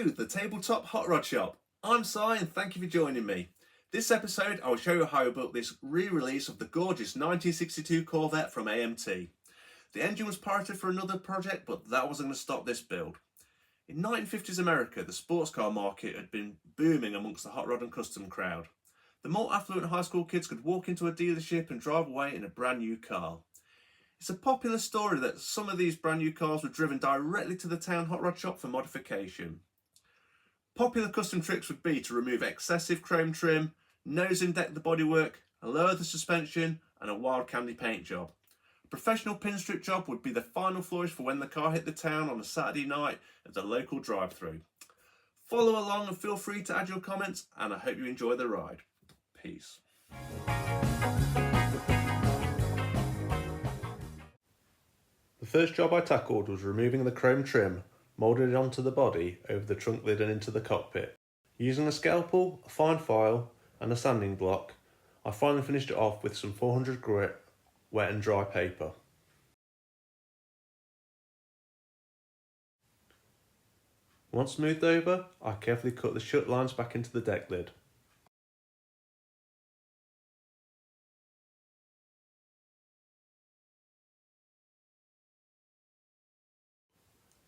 to the Tabletop Hot Rod Shop. I'm Si and thank you for joining me. This episode I will show you how I built this re-release of the gorgeous 1962 Corvette from AMT. The engine was pirated for another project, but that wasn't going to stop this build. In 1950s America, the sports car market had been booming amongst the hot rod and custom crowd. The more affluent high school kids could walk into a dealership and drive away in a brand new car. It's a popular story that some of these brand new cars were driven directly to the town hot rod shop for modification. Popular custom tricks would be to remove excessive chrome trim, nose and deck the bodywork, lower the suspension, and a wild candy paint job. A professional pinstrip job would be the final flourish for when the car hit the town on a Saturday night at the local drive-thru. Follow along and feel free to add your comments, and I hope you enjoy the ride. Peace. The first job I tackled was removing the chrome trim, moulded it onto the body over the trunk lid and into the cockpit. Using a scalpel, a fine file and a sanding block, I finally finished it off with some 400 grit wet and dry paper. Once smoothed over, I carefully cut the shut lines back into the deck lid.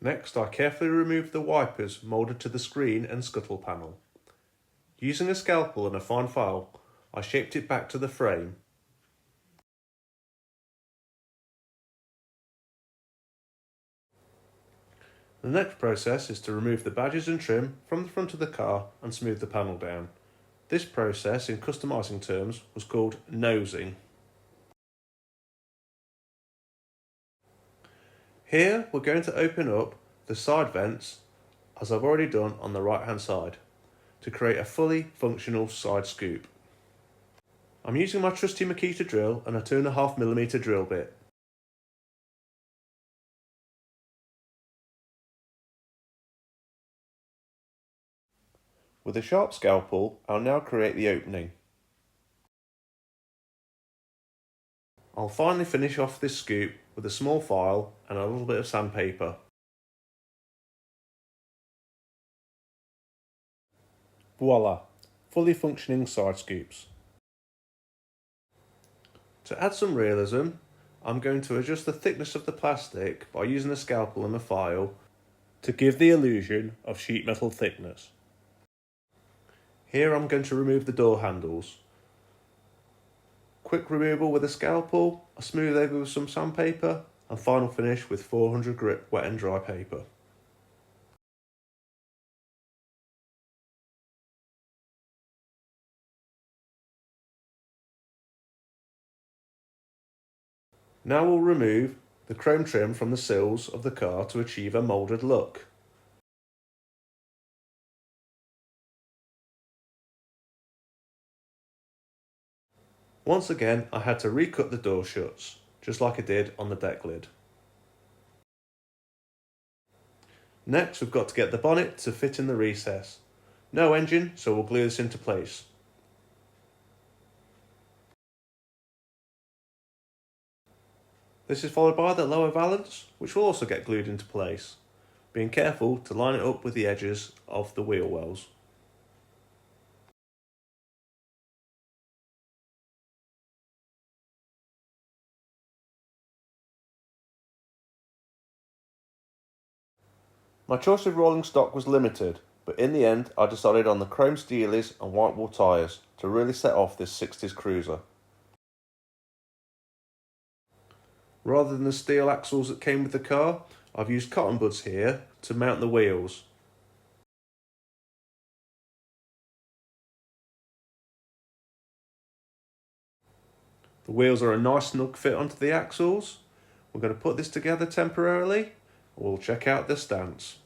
Next, I carefully removed the wipers moulded to the screen and scuttle panel. Using a scalpel and a fine file, I shaped it back to the frame. The next process is to remove the badges and trim from the front of the car and smooth the panel down. This process, in customising terms, was called nosing. Here we're going to open up the side vents, as I've already done on the right hand side, to create a fully functional side scoop. I'm using my trusty Makita drill and a 2.5mm drill bit. With a sharp scalpel, I'll now create the opening. I'll finally finish off this scoop with a small file and a little bit of sandpaper. Voila! Fully functioning side scoops. To add some realism, I'm going to adjust the thickness of the plastic by using a scalpel and a file to give the illusion of sheet metal thickness. Here I'm going to remove the door handles. Quick removal with a scalpel, a smooth over with some sandpaper, and final finish with 400 grit wet and dry paper. Now we'll remove the chrome trim from the sills of the car to achieve a moulded look. Once again, I had to recut the door shuts, just like I did on the deck lid. Next, we've got to get the bonnet to fit in the recess. No engine, so we'll glue this into place. This is followed by the lower valance, which will also get glued into place, being careful to line it up with the edges of the wheel wells. My choice of rolling stock was limited, but in the end I decided on the chrome steelies and white wall tyres to really set off this 60s cruiser. Rather than the steel axles that came with the car, I've used cotton buds here to mount the wheels. The wheels are a nice snug fit onto the axles. We're going to put this together temporarily. We'll check out the stance.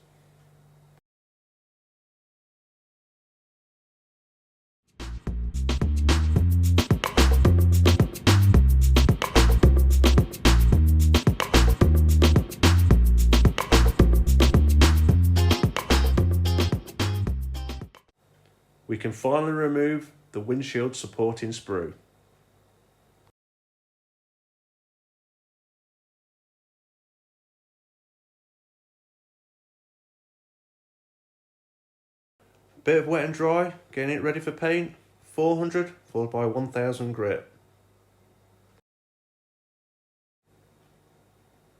We can finally remove the windshield supporting sprue. bit of wet and dry, getting it ready for paint, 400 followed by 1000 grit.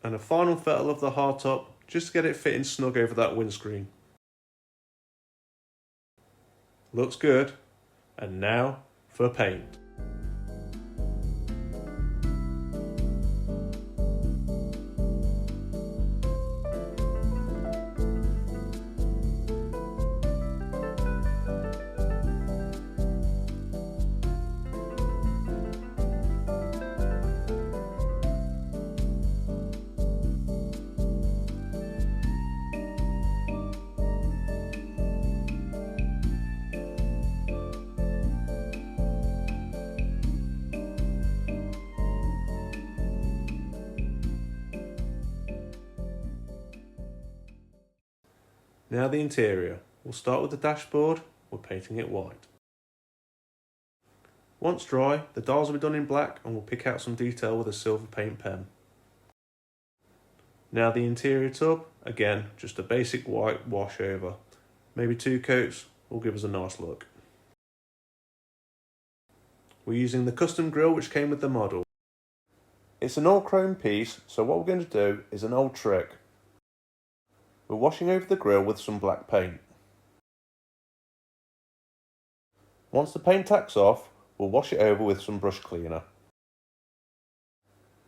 And a final fettle of the hardtop just to get it fitting snug over that windscreen. Looks good, and now for paint. Now the interior. We'll start with the dashboard, we're painting it white. Once dry, the dials will be done in black and we'll pick out some detail with a silver paint pen. Now the interior tub, again, just a basic white wash over. Maybe 2 coats will give us a nice look. We're using the custom grille which came with the model. It's an all chrome piece, so what we're going to do is an old trick. We're washing over the grille with some black paint. Once the paint tacks off, we'll wash it over with some brush cleaner.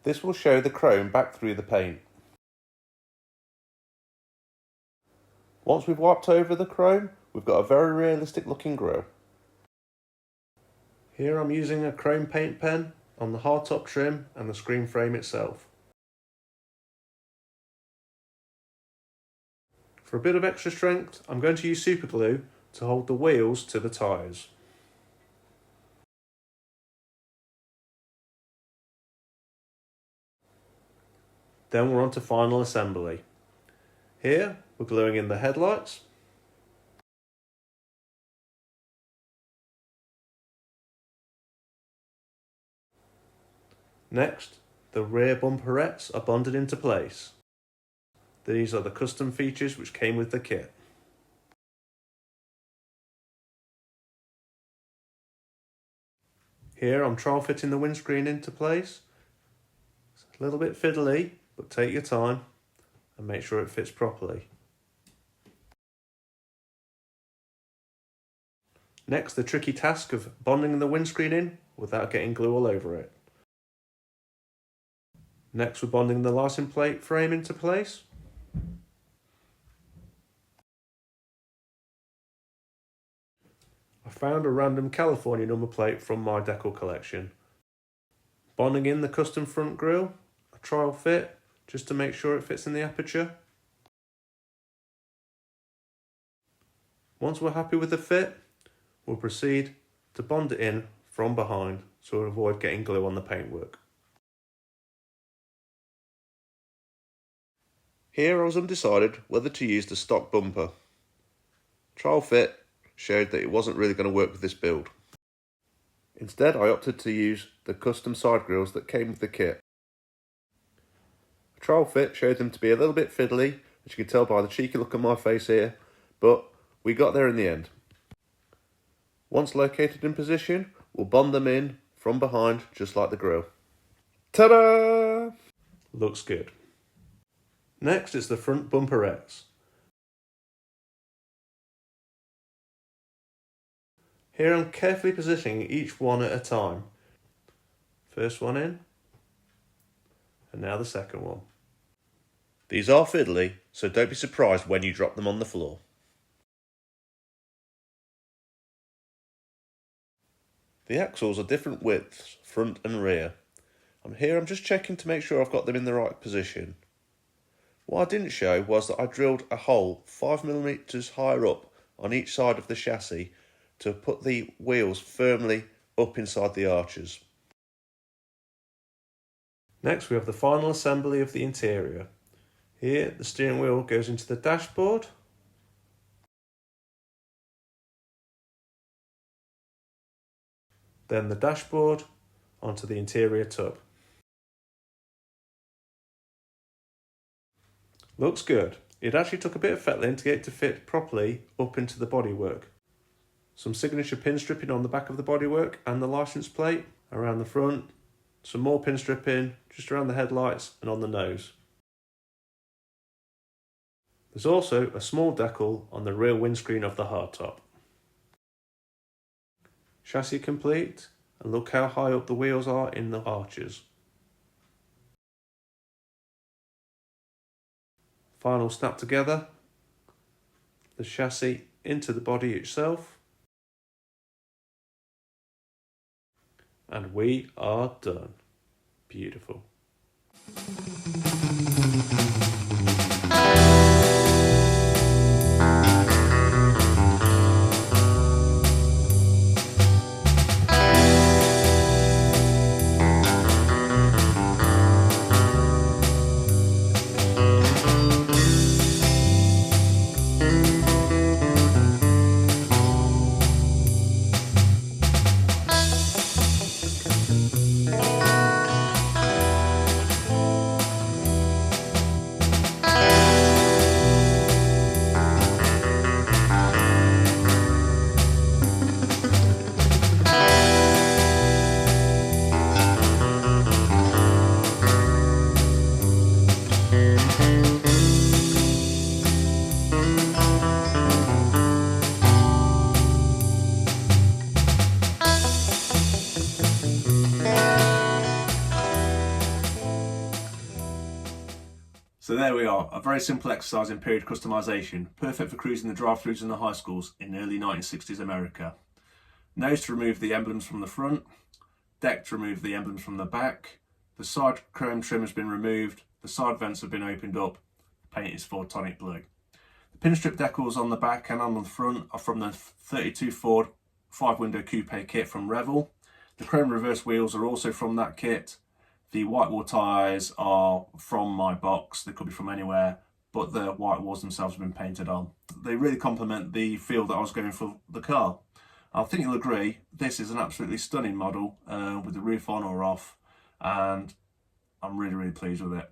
This will show the chrome back through the paint. Once we've wiped over the chrome, we've got a very realistic looking grille. Here I'm using a chrome paint pen on the hardtop trim and the screen frame itself. For a bit of extra strength, I'm going to use super glue to hold the wheels to the tyres. Then we're on to final assembly. Here we're gluing in the headlights. Next, the rear bumperettes are bonded into place. These are the custom features which came with the kit. Here I'm trial fitting the windscreen into place. It's a little bit fiddly, but take your time and make sure it fits properly. Next, the tricky task of bonding the windscreen in without getting glue all over it. Next, we're bonding the license plate frame into place. I found a random California number plate from my decal collection. Bonding in the custom front grille, a trial fit, just to make sure it fits in the aperture. Once we're happy with the fit, we'll proceed to bond it in from behind so we'll avoid getting glue on the paintwork. Here I was undecided whether to use the stock bumper. Trial fit showed that it wasn't really going to work with this build. Instead, I opted to use the custom side grills that came with the kit. A trial fit showed them to be a little bit fiddly, as you can tell by the cheeky look on my face here, but we got there in the end. Once located in position, we'll bond them in from behind, just like the grill. Ta-da! Looks good. Next is the front bumperettes. Here I'm carefully positioning each one at a time. First one in, and now the second one. These are fiddly, so don't be surprised when you drop them on the floor. The axles are different widths, front and rear. I'm just checking to make sure I've got them in the right position. What I didn't show was that I drilled a hole 5mm higher up on each side of the chassis to put the wheels firmly up inside the arches. Next we have the final assembly of the interior. Here the steering wheel goes into the dashboard. Then the dashboard onto the interior tub. Looks good. It actually took a bit of fettling to get it to fit properly up into the bodywork. Some signature pin stripping on the back of the bodywork and the licence plate around the front. Some more pin stripping just around the headlights and on the nose. There's also a small decal on the rear windscreen of the hardtop. Chassis complete, and look how high up the wheels are in the arches. Final snap together, the chassis into the body itself, and we are done. Beautiful. So there we are, a very simple exercise in period customization, perfect for cruising the drive-thrus in the high schools in early 1960s America. Nose to remove the emblems from the front, deck to remove the emblems from the back, the side chrome trim has been removed, the side vents have been opened up, the paint is Ford Tonic Blue. The pin strip decals on the back and on the front are from the 32 Ford 5-window coupe kit from Revell. The chrome reverse wheels are also from that kit. The white wall tyres are from my box, they could be from anywhere, but the white walls themselves have been painted on. They really complement the feel that I was going for the car. I think you'll agree, this is an absolutely stunning model with the roof on or off, and I'm really pleased with it.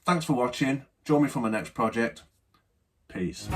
Thanks for watching, join me for my next project. Peace.